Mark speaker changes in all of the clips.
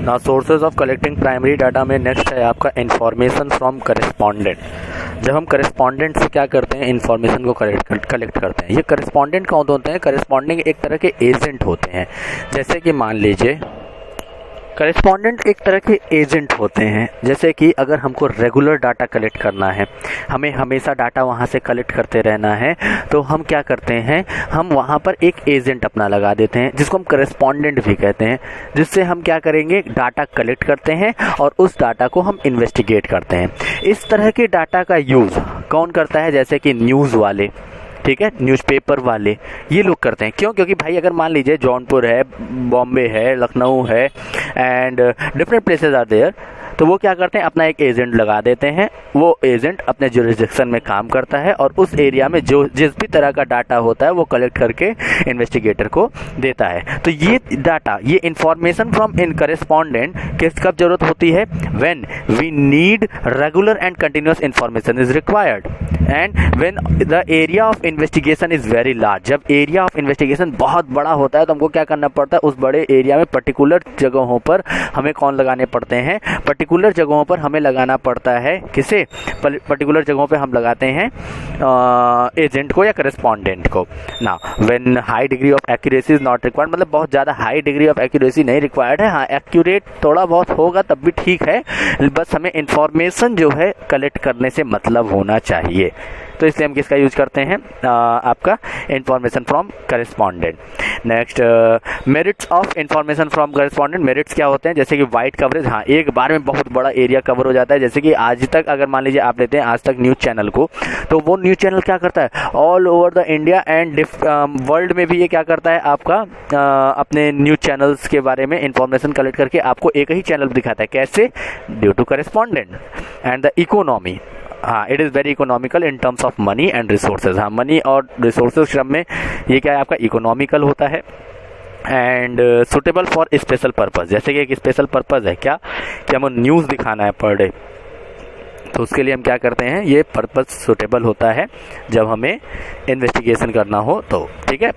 Speaker 1: ना sources of collecting primary data में next है आपका इंफॉर्मेशन फ्रॉम करेस्पॉन्डेंट। जब हम करेस्पॉन्डेंट से क्या करते हैं, इंफॉर्मेशन को कलेक्ट करते हैं। ये करेस्पॉन्डेंट कौन होते हैं? करेस्पॉन्डिंग एक तरह के एजेंट होते हैं। जैसे कि मान लीजिए करेस्पॉन्डेंट एक तरह के एजेंट होते हैं। जैसे कि अगर हमको रेगुलर डाटा कलेक्ट करना है, हमें हमेशा डाटा वहाँ से कलेक्ट करते रहना है, तो हम क्या करते हैं, हम वहाँ पर एक एजेंट अपना लगा देते हैं जिसको हम करेस्पॉन्डेंट भी कहते हैं। जिससे हम क्या करेंगे, डाटा कलेक्ट करते हैं और उस डाटा को हम इन्वेस्टिगेट करते हैं। इस तरह के डाटा का यूज़ कौन करता है? जैसे कि न्यूज़ वाले, ठीक है, न्यूज़पेपर वाले, ये लोग करते हैं। क्यों? क्योंकि भाई अगर मान लीजिए जौनपुर है, बॉम्बे है, लखनऊ है and different places are there, तो वो क्या करते हैं, अपना एक एजेंट लगा देते हैं। वो एजेंट अपने जुरिसडिक्शन में काम करता है और उस एरिया में जो जिस भी तरह का डाटा होता है वो कलेक्ट करके इन्वेस्टिगेटर को देता है। तो ये डाटा, ये इंफॉर्मेशन फ्रॉम इन करेस्पॉन्डेंट किस कब जरूरत होती है? When we need regular and continuous information is required and when the area of investigation is very large. जब एरिया ऑफ इन्वेस्टिगेशन बहुत बड़ा होता है तो हमको क्या करना पड़ता है, उस बड़े एरिया में पर्टिकुलर जगहों पर हमें कौन लगाने पड़ते हैं, पर्टिकुलर जगहों पर हमें लगाना पड़ता है। किसे? पर्टिकुलर जगहों पे हम लगाते हैं एजेंट को या करेस्पॉन्डेंट को। ना when high degree of accuracy is not required, मतलब बहुत ज़्यादा हाई डिग्री ऑफ एक्यूरेसी नहीं रिक्वायर्ड है। हाँ, एक्यूरेट थोड़ा बहुत होगा तब भी ठीक है, बस हमें इंफॉर्मेशन जो है कलेक्ट करने से मतलब होना चाहिए। तो इसलिए हम किसका यूज करते हैं, आपका information from correspondent. Next, merits of information from correspondent. Merits क्या होते हैं? जैसे कि वाइड कवरेज, हाँ, एक बार में बहुत बड़ा एरिया कवर हो जाता है। जैसे कि आज तक अगर मान लीजिए आप लेते हैं आज तक न्यूज़ चैनल को, तो वो न्यूज़ चैनल क्या करता है, all over the India and world में भी ये क्या करता है, आपका अपने न्यूज़ चैनल्स के बारे में इंफॉर्मेशन कलेक्ट करके आपको एक ही चैनल दिखाता है। कैसे? Due to correspondent. And the economy, हाँ, it is very economical in terms of money and resources. हाँ, मनी और रिसोर्सेज क्रम में ये क्या है, आपका इकोनॉमिकल होता है। And suitable for special purpose, जैसे कि एक स्पेशल पर्पस है क्या, कि हमें न्यूज़ दिखाना है पर डे, तो उसके लिए हम क्या करते हैं, ये पर्पस सुटेबल होता है जब हमें इन्वेस्टिगेशन करना हो तो, ठीक है।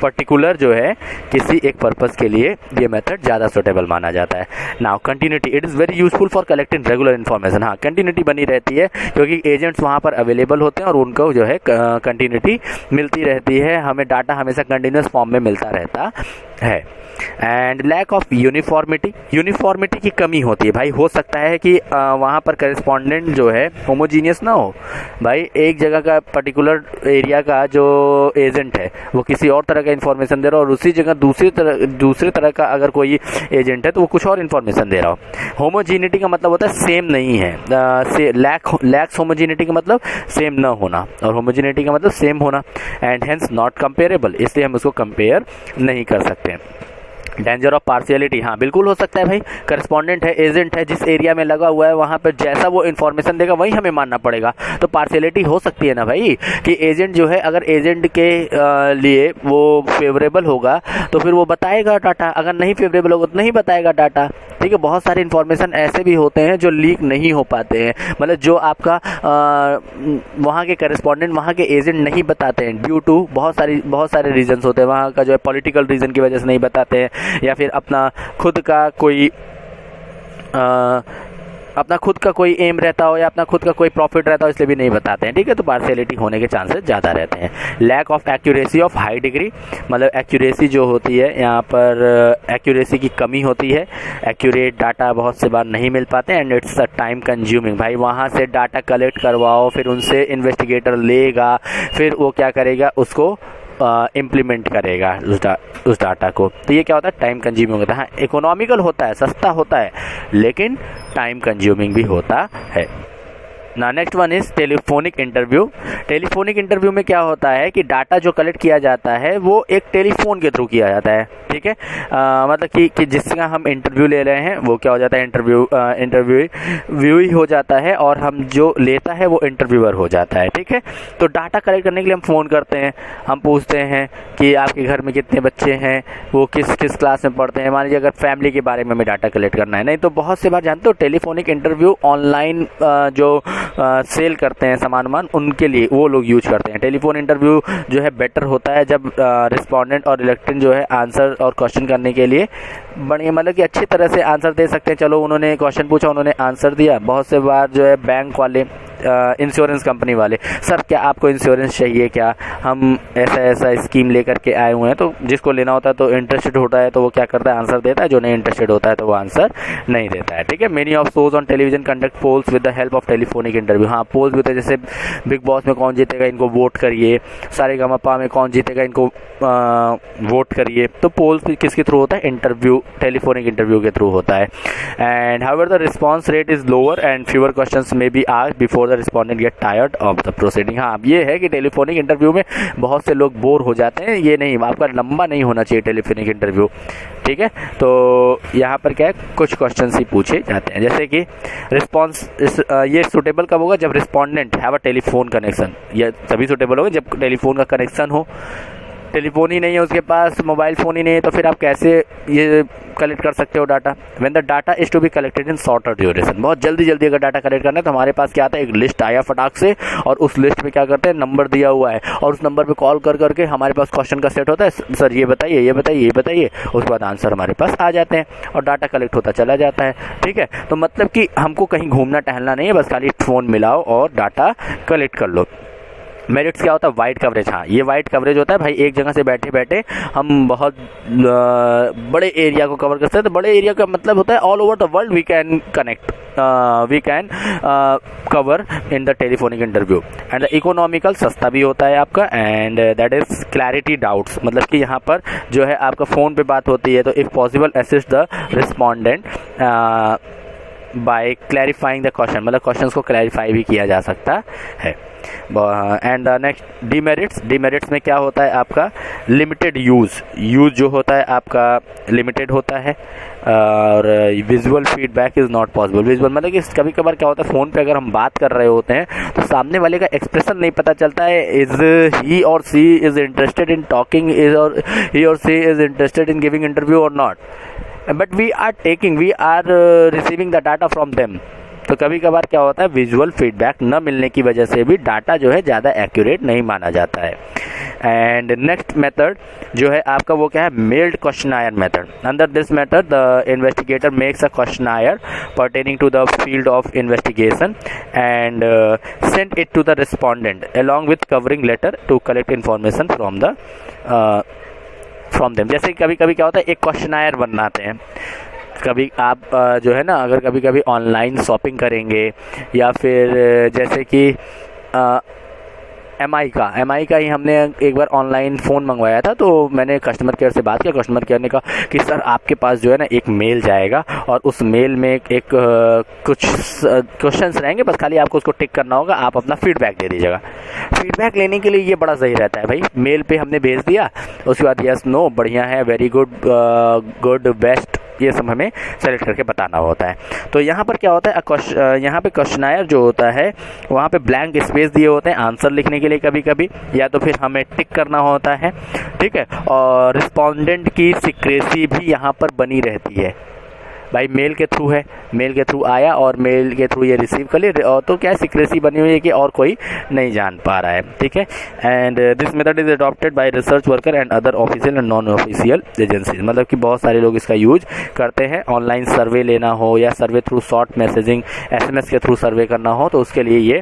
Speaker 1: पर्टिकुलर जो है किसी एक पर्पस के लिए ये मेथड ज़्यादा सुटेबल माना जाता है। Now continuity, it is very useful for collecting regular information. हाँ, कंटिन्यूटी बनी रहती है क्योंकि एजेंट्स वहाँ पर अवेलेबल होते हैं और उनको जो है कंटिन्यूटी मिलती रहती है, हमें डाटा हमेशा कंटिन्यूस फॉर्म में मिलता रहता है। एंड लैक ऑफ यूनिफॉर्मिटी की कमी होती है। भाई हो सकता है कि वहाँ पर करेस्पॉन्डेंट जो है होमोजीनियस ना हो। भाई एक जगह का पर्टिकुलर एरिया का जो एजेंट है वो किसी और तरह का इन्फॉर्मेशन दे रहा हो और उसी जगह दूसरे तरह का अगर कोई एजेंट है तो वो कुछ और इन्फॉर्मेशन दे रहा हो। होमोजीनिटी का मतलब होता है सेम नहीं है। लैक्स होमोजीनिटी का मतलब सेम ना होना और होमोजीनिटी का मतलब सेम होना। एंड हेंस नॉट कंपेरेबल, इसलिए हम उसको कंपेयर नहीं कर सकते। डेंजर ऑफ पार्शियलिटी, हाँ बिल्कुल हो सकता है भाई, करेस्पॉन्डेंट है, एजेंट है, जिस एरिया में लगा हुआ है वहाँ पर जैसा वो इन्फॉर्मेशन देगा वही हमें मानना पड़ेगा। तो पार्शियलिटी हो सकती है ना भाई, कि एजेंट जो है अगर एजेंट के लिए वो फेवरेबल होगा तो फिर वो बताएगा डाटा, अगर नहीं फेवरेबल होगा तो नहीं बताएगा डाटा, ठीक है। बहुत सारे इन्फॉर्मेशन ऐसे भी होते हैं जो लीक नहीं हो पाते हैं, मतलब जो आपका वहाँ के करेस्पॉन्डेंट वहाँ के एजेंट नहीं बताते हैं ड्यू टू बहुत सारे रीजन्स होते हैं। वहाँ का जो है पॉलिटिकल रीज़न की वजह से नहीं बताते हैं, या फिर अपना खुद का कोई एम रहता हो या अपना खुद का कोई प्रॉफिट रहता हो, इसलिए भी नहीं बताते हैं, ठीक है। तो पार्शियलिटी होने के चांसेस ज़्यादा रहते हैं। Lack of accuracy of high degree, मतलब एक्यूरेसी जो होती है यहाँ पर एक्यूरेसी की कमी होती है, एक्यूरेट डाटा बहुत से बार नहीं मिल पाते। And it's a time consuming, भाई वहाँ से डाटा कलेक्ट करवाओ, फिर उनसे इन्वेस्टिगेटर लेगा, फिर वो क्या करेगा, उसको इम्प्लीमेंट करेगा उस डाटा को। तो ये क्या होता है, टाइम कंज्यूमिंग होता है। इकोनॉमिकल होता है, सस्ता होता है, लेकिन टाइम कंज्यूमिंग भी होता है ना। Next one is telephonic interview. Telephonic interview में क्या होता है कि डाटा जो कलेक्ट किया जाता है वो एक टेलीफोन के थ्रू किया जाता है, ठीक है। मतलब कि जिसका हम इंटरव्यू ले रहे हैं वो क्या हो जाता है, इंटरव्यू ही हो जाता है और हम जो लेता है वो इंटरव्यूअर हो जाता है, ठीक है। तो डाटा कलेक्ट करने के लिए हम फ़ोन करते हैं, हम पूछते हैं कि आपके घर में कितने बच्चे हैं, वो किस क्लास में पढ़ते हैं। मान लीजिए अगर फैमिली के बारे में हमें डाटा कलेक्ट करना है, नहीं तो बहुत से बार जानते हो टेलीफोनिक इंटरव्यू ऑनलाइन जो सेल करते हैं सामान वामान, उनके लिए वो लोग यूज करते हैं। टेलीफोन इंटरव्यू जो है बेटर होता है जब रिस्पोंडेंट और इलेक्टेड जो है आंसर और क्वेश्चन करने के लिए बढ़िया, मतलब कि अच्छी तरह से आंसर दे सकते हैं। चलो उन्होंने क्वेश्चन पूछा, उन्होंने आंसर दिया। बहुत से बार जो है बैंक वाले, इंश्योरेंस कंपनी वाले, सर क्या आपको इंश्योरेंस चाहिए क्या, हम ऐसा ऐसा स्कीम लेकर के आए हुए हैं। तो जिसको लेना होता है तो इंटरेस्टेड होता है तो वो क्या करता है, आंसर देता है। जो नहीं इंटरेस्टेड होता है तो वो आंसर नहीं देता है। ठीक है। Many of shows on television conduct polls with the help of telephonic interview. हाँ, पोल्स भी होते हैं, जैसे बिग बॉस में कौन जीतेगा इनको वोट करिए, सारेगामापा में कौन जीतेगा इनको वोट करिए। तो पोल्स भी किसके थ्रू होता है, इंटरव्यू, टेलीफोनिक इंटरव्यू के थ्रू होता है। And however the response rate is lower and fewer questions may be asked before the respondent get tired of the proceeding. हाँ, अब ये है कि टेलीफोनिक इंटरव्यू में बहुत से लोग बोर हो जाते हैं। ये नहीं, आपका लंबा नहीं होना चाहिए टेलीफोनिक इंटरव्यू। ठीक है। तो यहाँ पर क्या है, कुछ क्वेश्चन ही पूछे जाते हैं, जैसे कि रिस्पॉन्स ये सुटेबल कब होगा, जब respondent have a telephone connection. ये तभी सुटेबल होगा जब टेलीफोन का कनेक्शन हो। टेलीफोन ही नहीं है उसके पास, मोबाइल फ़ोन ही नहीं है, तो फिर आप कैसे ये कलेक्ट कर सकते हो data. When the data is to be collected in shorter duration. बहुत जल्दी जल्दी अगर डाटा कलेक्ट करना है तो हमारे पास क्या आता है, एक लिस्ट आया फटाक से, और उस लिस्ट में क्या करते हैं, नंबर दिया हुआ है, और उस नंबर पे कॉल कर करके हमारे पास क्वेश्चन का सेट होता है, सर ये बताइए, ये बताइए, ये बताइए। उसके बाद आंसर हमारे पास आ जाते हैं और डाटा कलेक्ट होता चला जाता है। ठीक है। तो मतलब कि हमको कहीं घूमना टहलना नहीं है, बस खाली फ़ोन मिलाओ और डाटा कलेक्ट कर लो। मेरिट्स क्या होता है, वाइड कवरेज। हाँ, ये वाइड कवरेज होता है भाई, एक जगह से बैठे बैठे हम बहुत बड़े एरिया को कवर कर सकते हैं। तो बड़े एरिया का मतलब होता है all over the world we can connect, we can cover in the telephonic interview. And the economical, सस्ता भी होता है आपका। And that is clarity doubts, मतलब कि यहाँ पर जो है आपका फ़ोन पे बात होती है तो if possible assist the respondent by clarifying the question, मतलब क्वेश्चन को क्लैरिफाई भी किया जा सकता है। And next demerits. डीमेरिट्स में क्या होता है आपका, लिमिटेड यूज़ जो होता है आपका लिमिटेड होता है, और visual feedback is not possible. Visual मतलब कि कभी कभार क्या होता है, फ़ोन पे अगर हम बात कर रहे होते हैं तो सामने वाले का एक्सप्रेशन नहीं पता चलता है, is he or she is interested in talking, is or he or she is interested in giving interview or not, but we are receiving the data from them. तो कभी कभार क्या होता है, विजुअल फीडबैक न मिलने की वजह से भी डाटा जो है ज़्यादा एक्यूरेट नहीं माना जाता है। एंड नेक्स्ट मेथड जो है आपका वो क्या है, mailed questionnaire method. Under this method the investigator makes a questionnaire pertaining to the field of investigation and send it to the respondent along with covering letter to collect information from them. जैसे कभी कभी क्या होता है, एक questionnaire बनाते हैं। कभी आप जो है ना, अगर कभी कभी ऑनलाइन शॉपिंग करेंगे, या फिर जैसे कि एम आई का ही हमने एक बार ऑनलाइन फ़ोन मंगवाया था। तो मैंने कस्टमर केयर से बात किया, कस्टमर केयर ने कहा कि सर आपके पास जो है ना एक मेल जाएगा, और उस मेल में एक कुछ क्वेश्चंस रहेंगे, बस खाली आपको उसको टिक करना होगा, आप अपना फीडबैक दे दीजिएगा। फीडबैक लेने के लिए ये बड़ा सही रहता है भाई, मेल पे हमने भेज दिया, उसके बाद यस नो, बढ़िया है, वेरी गुड, गुड, बेस्ट, ये सब हमें सेलेक्ट करके बताना होता है। तो यहाँ पर क्या होता है, यहाँ पे क्वेश्चनायर जो होता है वहाँ पे ब्लैंक स्पेस दिए होते हैं आंसर लिखने के लिए कभी कभी, या तो फिर हमें टिक करना होता है। ठीक है। और रिस्पोंडेंट की सीक्रेसी भी यहाँ पर बनी रहती है भाई, मेल के थ्रू है, मेल के थ्रू आया और मेल के थ्रू ये रिसीव कर लिए, और तो क्या सीक्रेसी बनी हुई है कि और कोई नहीं जान पा रहा है। ठीक है। And this method is adopted by research worker and other official and non official agencies. मतलब कि बहुत सारे लोग इसका यूज करते हैं, ऑनलाइन सर्वे लेना हो या सर्वे थ्रू शॉर्ट मैसेजिंग, SMS के थ्रू सर्वे करना हो, तो उसके लिए ये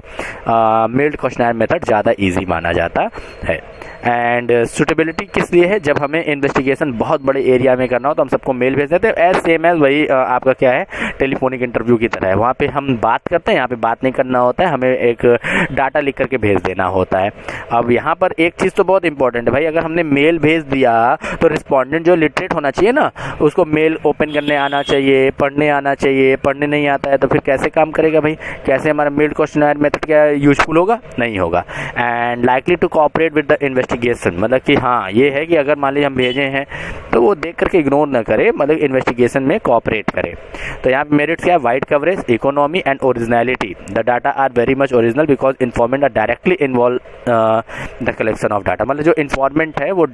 Speaker 1: मेल्ड क्वेश्चनायर मेथड ज़्यादा ईजी माना जाता है। एंड सुटेबिलिटी किस लिए है, जब हमें इन्वेस्टिगेशन बहुत बड़े एरिया में करना हो तो हम सबको मेल भेज देते हैं, एज सेम एज वही आपका क्या है, टेलीफोनिक इंटरव्यू की तरह है। वहाँ पे हम बात करते हैं, यहाँ पे बात नहीं करना होता है, हमें एक डाटा लिख करके भेज देना होता है। अब यहाँ पर एक चीज़ तो बहुत इंपॉर्टेंट है भाई, अगर हमने मेल भेज दिया तो रिस्पोंडेंट जो लिटरेट होना चाहिए ना, उसको मेल ओपन करने आना चाहिए, पढ़ने आना चाहिए। पढ़ने नहीं आता है तो फिर कैसे काम करेगा भाई, कैसे हमारा मेल्ड क्वेश्चनायर मेथड क्या यूजफुल होगा, नहीं होगा। And likely to cooperate with the investigation investigation, मतलब कि हाँ ये है कि अगर मान लीजिए हम भेजे हैं तो वो देख करके इग्नोर ना करे, मतलब इन्वेस्टिगेशन में कोऑपरेट करे। तो यहाँ पे मेरिट्स क्या है, wide coverage, economy and originality. The data are very much original because informant are directly involve the collection of data. मतलब जो इन्फॉर्मेंट है वो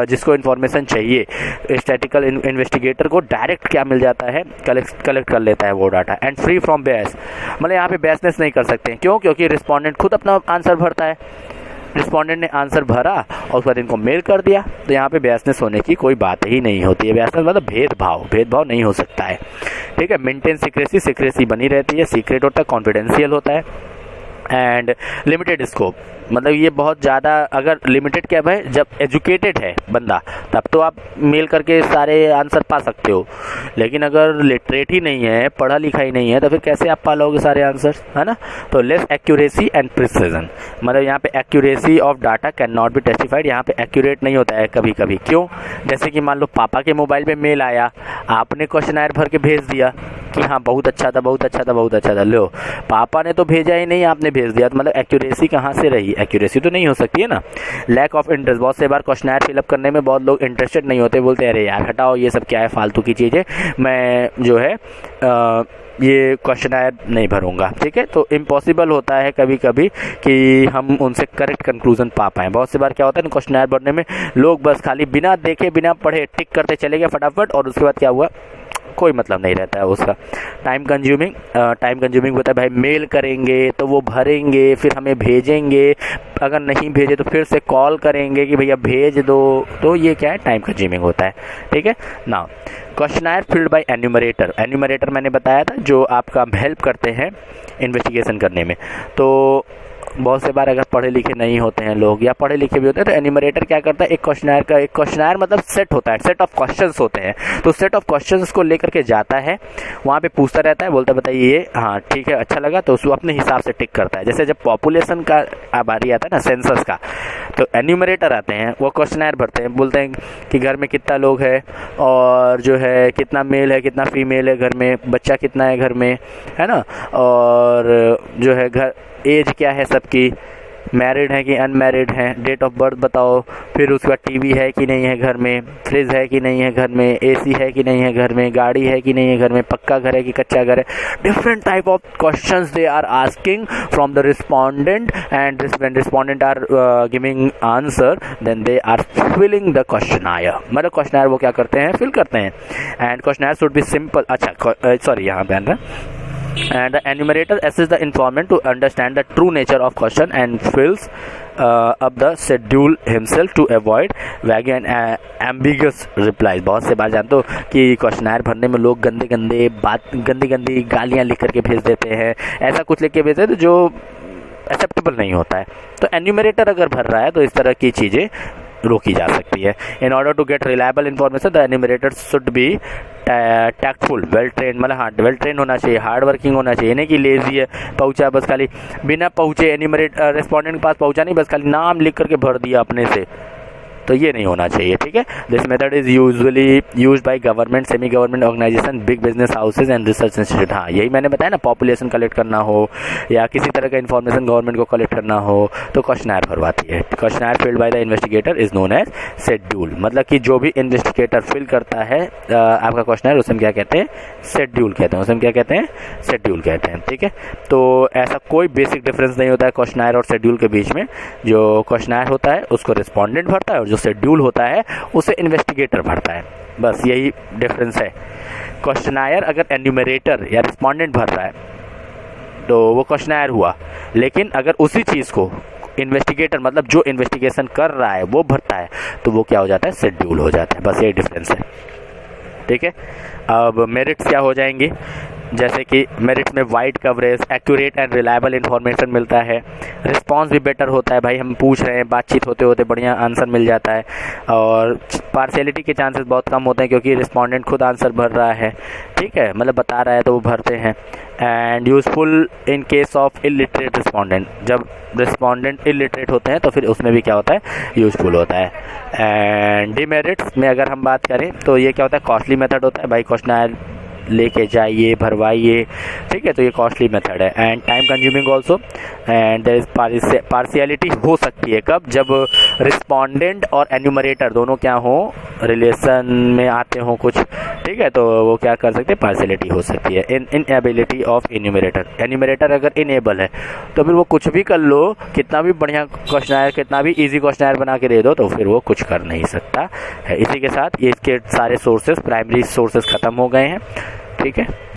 Speaker 1: जिसको इन्फॉर्मेशन चाहिए, स्टैटिकल इन्वेस्टिगेटर को डायरेक्ट क्या मिल जाता है, कलेक्ट कर लेता है वो data. And free from base, मतलब यहाँ पे बेसनेस नहीं कर सकते हैं। क्यों? क्योंकि रिस्पोंडेंट खुद अपना आंसर भरता है, रिस्पोंडेंट ने आंसर भरा और उसके बाद इनको मेल कर दिया, तो यहाँ पे बेसनेस होने की कोई बात ही नहीं होती है। बेसनेस मतलब भेदभाव नहीं हो सकता है, ठीक है। मेंटेन सीक्रेसी, सीक्रेसी बनी रहती है, सीक्रेट होता है, कॉन्फिडेंशियल होता है। एंड लिमिटेड स्कोप, मतलब ये बहुत ज़्यादा, अगर लिमिटेड क्या है, जब एजुकेटेड है बंदा तब तो आप मेल करके सारे आंसर पा सकते हो, लेकिन अगर लिटरेट ही नहीं है, पढ़ा लिखा ही नहीं है, तो फिर कैसे आप पा लोगे सारे आंसर, है ना। तो लेस एक्यूरेसी एंड प्रिसिजन, मतलब यहाँ पे accuracy of data can not be testified, यहाँ पे एक्यूरेट नहीं होता है कभी कभी। क्यों? जैसे कि मान लो पापा के मोबाइल पे मेल आया, आपने क्वेश्चनर भर के भेज दिया कि हाँ बहुत अच्छा था, बहुत अच्छा था, बहुत अच्छा था, लो पापा ने तो भेजा ही नहीं, आपने भेज दिया, तो मतलब एक्यूरेसी कहाँ से रही, एक्यूरेसी तो नहीं हो सकती है ना। लैक ऑफ इंटरेस्ट, बहुत से बार क्वेश्चनर फिलअप करने में बहुत लोग इंटरेस्टेड नहीं होते, बोलते हैं अरे यार हटाओ ये सब क्या है, फालतू की चीज़ है, मैं जो है ये क्वेश्चनर नहीं भरूंगा, ठीक है। तो इम्पॉसिबल होता है कभी कभी कि हम उनसे करेक्ट कंक्लूजन पा पाएँ। बहुत सी बार क्या होता है क्वेश्चनर भरने में लोग बस खाली बिना देखे बिना पढ़े टिक करते चले गए फटाफट, और उसके बाद क्या हुआ, कोई मतलब नहीं रहता है उसका। टाइम कंज्यूमिंग होता है, भाई मेल करेंगे तो वो भरेंगे, फिर हमें भेजेंगे, अगर नहीं भेजे तो फिर से कॉल करेंगे कि भैया भेज दो, तो ये क्या है, टाइम कंज्यूमिंग होता है, ठीक है ना। क्वेश्चनर फिल्ड बाय एन्यूमरेटर मैंने बताया था, जो आपका हेल्प करते हैं इन्वेस्टिगेशन करने में। तो बहुत से बार अगर पढ़े लिखे नहीं होते हैं लोग, या पढ़े लिखे भी होते हैं, तो एन्यूमरेटर क्या करता है, एक क्वेश्चनर मतलब सेट होता है, सेट ऑफ क्वेश्चंस होते हैं, तो सेट ऑफ क्वेश्चंस को लेकर के जाता है, वहाँ पे पूछता रहता है, बोलता है बताइए ये, हाँ ठीक है अच्छा लगा, तो उसको अपने हिसाब से टिक करता है। जैसे जब पॉपुलेशन का बारी आता है ना, सेंसस का, तो एन्यूमरेटर आते हैं, वो क्वेश्चनर भरते हैं, बोलते हैं कि घर में कितना लोग है, और जो है कितना मेल है कितना फीमेल है घर में, बच्चा कितना है घर में, है ना, और जो है घर एज क्या है सबकी, मैरिड है कि अनमैरिड है, डेट ऑफ बर्थ बताओ, फिर उसके बाद टीवी है कि नहीं है घर में, फ्रिज है कि नहीं है घर में, एसी है कि नहीं है घर में, गाड़ी है कि नहीं है घर में, पक्का घर है कि कच्चा घर है। Different type of questions they are asking from the respondent, and when respondent are giving answer then they are filling the questioner, मतलब क्वेश्चनर वो क्या करते हैं, फिल करते हैं। And questioner should be simple, अच्छा सॉरी यहाँ पे आना, and the enumerator assists the informant to understand the true nature of question and fills up the schedule himself to avoid vague and ambiguous replies। बहुत से बार जानते हो कि questionnaire भरने में लोग गंदी गालियाँ लिख करके भेज देते हैं, ऐसा कुछ लिख के भेजते हैं तो जो एक्सेप्टेबल नहीं होता है। तो एन्यूमरेटर अगर भर रहा है तो इस तरह की चीज़ें रोकी जा सकती है। In order to get reliable information the enumerator should be tactful, well train, मतलब हाँ वेल ट्रेन होना चाहिए, हार्ड वर्किंग होना चाहिए, नहीं कि लेजी है, पहुंचा बस खाली बिना पहुंचे एन्यूमरेटर रिस्पोंडेंट के पास पहुंचा नहीं, बस खाली नाम लिख करके भर दिया अपने से, तो ये नहीं होना चाहिए, ठीक है। This method is usually used by government, semi government organisation, big business houses and research institute. हाँ यही मैंने बताया ना, पॉपुलेशन कलेक्ट करना हो या किसी तरह का इन्फॉर्मेशन गवर्नमेंट को कलेक्ट करना हो तो क्वेश्चनर भरवाती है। Questioner filled by the investigator is known as schedule, मतलब कि जो भी इन्वेस्टिगेटर फिल करता है आपका क्वेश्चनर, उसमें क्या कहते हैं, शेड्यूल कहते हैं, उसमें क्या कहते हैं, शेड्यूल कहते हैं, ठीक है। तो ऐसा कोई बेसिक डिफरेंस नहीं होता है क्वेश्चनर और शेड्यूल के बीच में। जो क्वेश्चनर होता है उसको रिस्पोंडेंट भरता है, और जो शेड्यूल होता है उसे इन्वेस्टिगेटर भरता है, बस यही डिफरेंस है। क्वेश्चनर अगर एन्यूमरेटर या रिस्पोंडेंट भर रहा है तो वो क्वेश्चनर हुआ, लेकिन अगर उसी चीज़ को इन्वेस्टिगेटर, मतलब जो इन्वेस्टिगेशन कर रहा है वो भरता है, तो वो क्या हो जाता है, शेड्यूल हो जाता है, बस यही डिफरेंस है, ठीक है। अब मेरिट्स क्या हो जाएंगी, जैसे कि मेरिट्स में wide coverage, accurate and reliable information मिलता है, रिस्पांस भी बेटर होता है, भाई हम पूछ रहे हैं, बातचीत होते होते बढ़िया आंसर मिल जाता है, और पार्शियलिटी के चांसेस बहुत कम होते हैं क्योंकि रिस्पोंडेंट खुद आंसर भर रहा है, ठीक है, मतलब बता रहा है तो वो भरते हैं। And useful in case of illiterate respondent, जब रिस्पोंडेंट इलिटरेट होते हैं तो फिर उसमें भी क्या होता है, यूजफुल होता है। एंड डिमेरिट्स में अगर हम बात करें तो ये क्या होता है, कॉस्टली मेथड होता है, भाई क्वेश्चनर लेके जाइए, भरवाइए, ठीक है, तो ये कॉस्टली मेथड है। And time consuming also, and there is partiality हो सकती है, कब, जब रिस्पॉन्डेंट और एन्यूमरेटर दोनों क्या हो, रिलेशन में आते हो कुछ, ठीक है, तो वो क्या कर सकते हैं, पार्शियलिटी हो सकती है। इनएबिलिटी ऑफ एन्यूमरेटर, एन्यूमरेटर अगर इनेबल है तो फिर वो कुछ भी कर लो, कितना भी बढ़िया क्वेश्चन, कितना भी इजी क्वेश्चन बना के दे दो, तो फिर वो कुछ कर नहीं सकता है। इसी के साथ ये इसके सारे सोर्सेस, प्राइमरी सोर्सेस खत्म हो गए हैं, ठीक है।